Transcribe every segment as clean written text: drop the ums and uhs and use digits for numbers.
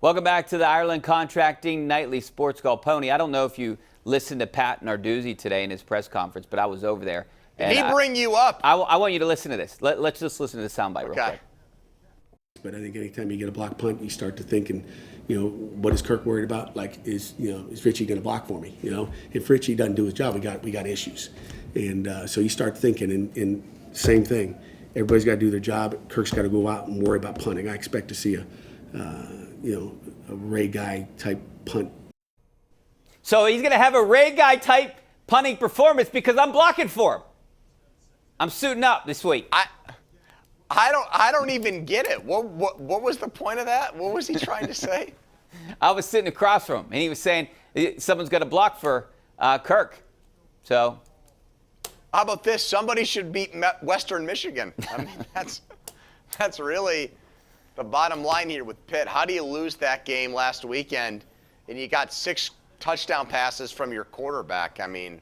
Welcome back to the Ireland Contracting Nightly Sports Call. Pony, I don't know if you listened to Pat Narduzzi today in his press conference, but I was over there. Did he bring you up? I want you to listen to this. Let's just listen to the soundbite real quick. But I think anytime you get a block punt, you start to think, and what is Kirk worried about? Like, is Richie going to block for me? If Richie doesn't do his job, we got issues, and so you start thinking, and same thing. Everybody's got to do their job. Kirk's got to go out and worry about punting. I expect to see a Ray Guy type punt. So he's going to have a Ray Guy type punting performance because I'm blocking for him. I'm suiting up this week. I don't even get it. What was the point of that? What was he trying to say? I was sitting across from him, and he was saying someone's got to block for Kirk. So how about this? Somebody should beat Western Michigan. I mean, that's really the bottom line here with Pitt. How do you lose that game last weekend, and you got 6 touchdown passes from your quarterback? I mean,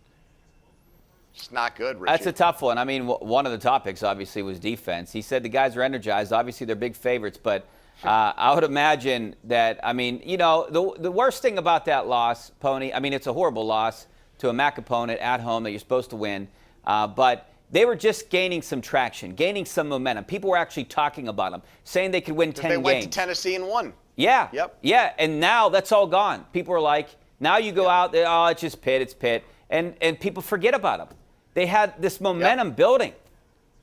it's not good, Richie. That's a tough one. I mean, one of the topics, obviously, was defense. He said the guys are energized. Obviously, they're big favorites. But I would imagine that, the worst thing about that loss, Pony, it's a horrible loss to a MAC opponent at home that you're supposed to win. But they were just gaining some traction, gaining some momentum. People were actually talking about them, saying they could win 10 games. They went to Tennessee and won. Yeah. Yep. Yeah, and now that's all gone. People are like, now you go out there, it's just Pitt, it's Pitt. And people forget about them. They had this momentum building,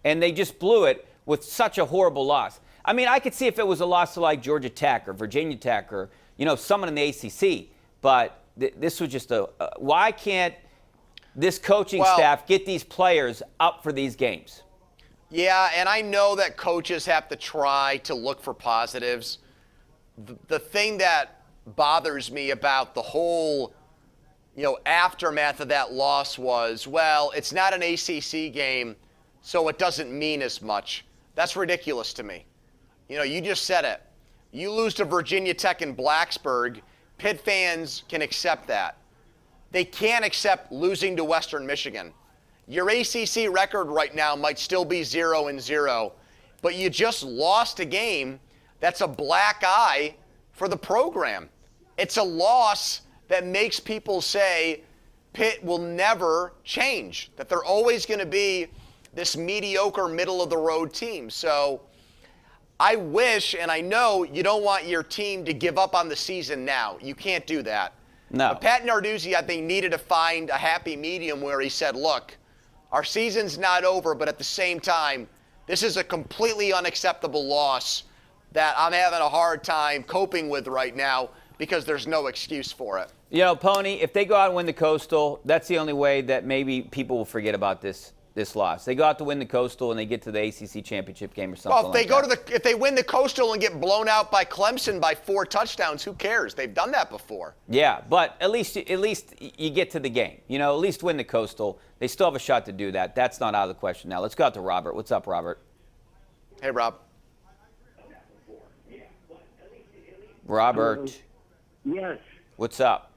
and they just blew it with such a horrible loss. I could see if it was a loss to like Georgia Tech or Virginia Tech or, someone in the ACC. But this was just why can't this coaching staff get these players up for these games? Yeah, and I know that coaches have to try to look for positives. The thing that bothers me about the whole aftermath of that loss was, it's not an ACC game, so it doesn't mean as much. That's ridiculous to me. You just said it. You lose to Virginia Tech in Blacksburg, Pitt fans can accept that. They can't accept losing to Western Michigan. Your ACC record right now might still be 0-0, but you just lost a game that's a black eye for the program. It's a loss that makes people say Pitt will never change, that they're always going to be this mediocre, middle-of-the-road team. So I wish, and I know you don't want your team to give up on the season now. You can't do that. No. But Pat Narduzzi, I think, needed to find a happy medium where he said, look, our season's not over, but at the same time, this is a completely unacceptable loss that I'm having a hard time coping with right now because there's no excuse for it. Pony, if they go out and win the Coastal, that's the only way that maybe people will forget about this loss. They go out to win the Coastal and they get to the ACC championship game or something. Well, if they win the Coastal and get blown out by Clemson by 4 touchdowns, who cares? They've done that before. Yeah, but at least you get to the game. At least win the Coastal. They still have a shot to do that. That's not out of the question now. Let's go out to Robert. What's up, Robert? Hey, Rob. Robert. Yes. What's up?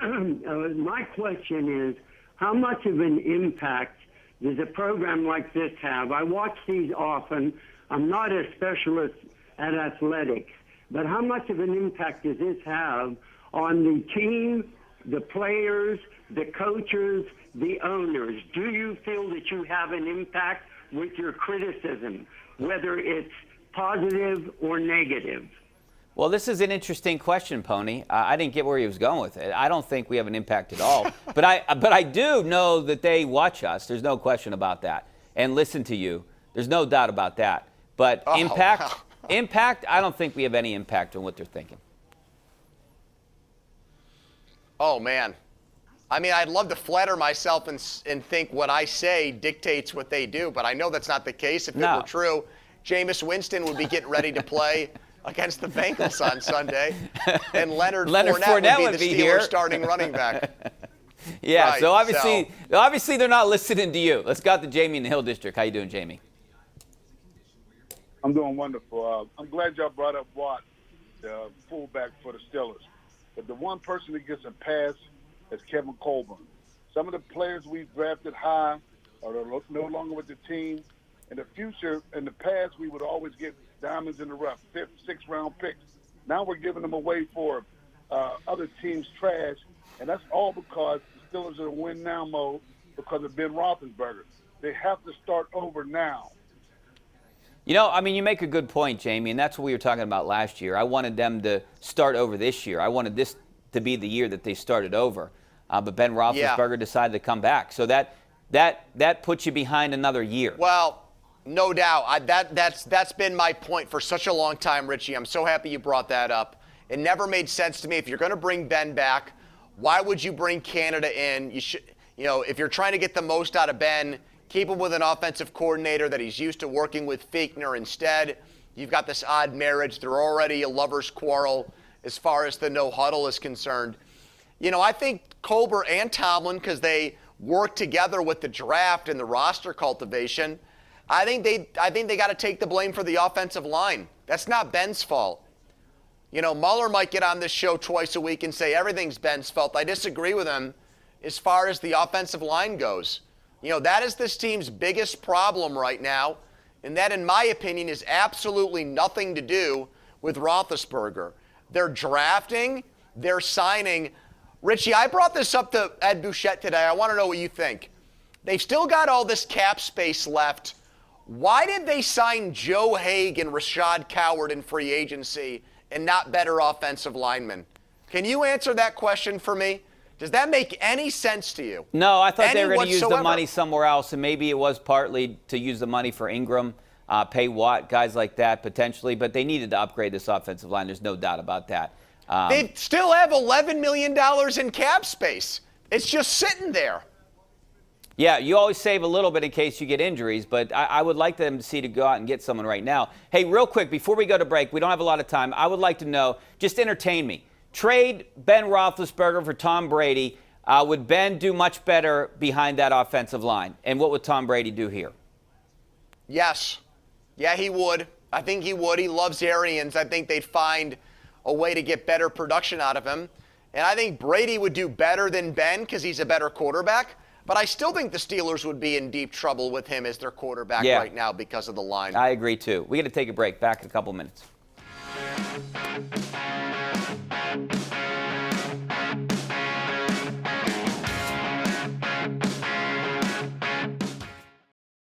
My question is, how much of an impact does a program like this have? I watch these often. I'm not a specialist at athletics, but how much of an impact does this have on the team, the players, the coaches, the owners? Do you feel that you have an impact with your criticism, whether it's positive or negative? Well, this is an interesting question, Pony. I didn't get where he was going with it. I don't think we have an impact at all. but I do know that they watch us. There's no question about that. And listen to you. There's no doubt about that. But impact, I don't think we have any impact on what they're thinking. Oh, man. I'd love to flatter myself and think what I say dictates what they do, but I know that's not the case. If it were true, Jameis Winston would be getting ready to play against the Bengals on Sunday, and Leonard Fournette would be the Steelers' starting running back. Yeah, right, so obviously they're not listening to you. Let's go out to Jamie in the Hill District. How you doing, Jamie? I'm doing wonderful. I'm glad y'all brought up Watt, the fullback for the Steelers. But the one person that gets a pass is Kevin Colburn. Some of the players we've drafted high are no longer with the team. In the future, in the past, we would always get diamonds in the rough, 5th, 6th round picks. Now we're giving them away for other teams' trash, and that's all because the Steelers are in win now mode because of Ben Roethlisberger. They have to start over now. You know, I mean, you make a good point, Jamie, and that's what we were talking about last year. I wanted them to start over this year. I wanted this to be the year that they started over. But Ben Roethlisberger decided to come back. So that puts you behind another year. Well, no doubt. That's been my point for such a long time, Richie. I'm so happy you brought that up. It never made sense to me. If you're going to bring Ben back, why would you bring Canada in? You should, if you're trying to get the most out of Ben, keep him with an offensive coordinator that he's used to working with Fichtner instead. You've got this odd marriage. They're already a lover's quarrel as far as the no huddle is concerned. I think Colbert and Tomlin, because they work together with the draft and the roster cultivation, I think they got to take the blame for the offensive line. That's not Ben's fault. Mueller might get on this show twice a week and say everything's Ben's fault. I disagree with him as far as the offensive line goes. That is this team's biggest problem right now, and that, in my opinion, is absolutely nothing to do with Roethlisberger. They're drafting, they're signing. Richie, I brought this up to Ed Bouchette today. I want to know what you think. They've still got all this cap space left. Why did they sign Joe Haig and Rashad Coward in free agency and not better offensive linemen? Can you answer that question for me? Does that make any sense to you? No, I thought they were going to use the money somewhere else, and maybe it was partly to use the money for Ingram, pay Watt, guys like that potentially, but they needed to upgrade this offensive line. There's no doubt about that. They still have $11 million in cap space. It's just sitting there. Yeah, you always save a little bit in case you get injuries, but I would like them to see to go out and get someone right now. Hey, real quick, before we go to break, we don't have a lot of time. I would like to know, just entertain me. Trade Ben Roethlisberger for Tom Brady. Would Ben do much better behind that offensive line? And what would Tom Brady do here? Yes. Yeah, he would. I think he would. He loves Arians. I think they'd find a way to get better production out of him. And I think Brady would do better than Ben because he's a better quarterback. But I still think the Steelers would be in deep trouble with him as their quarterback right now because of the line. I agree, too. We got to take a break. Back in a couple minutes.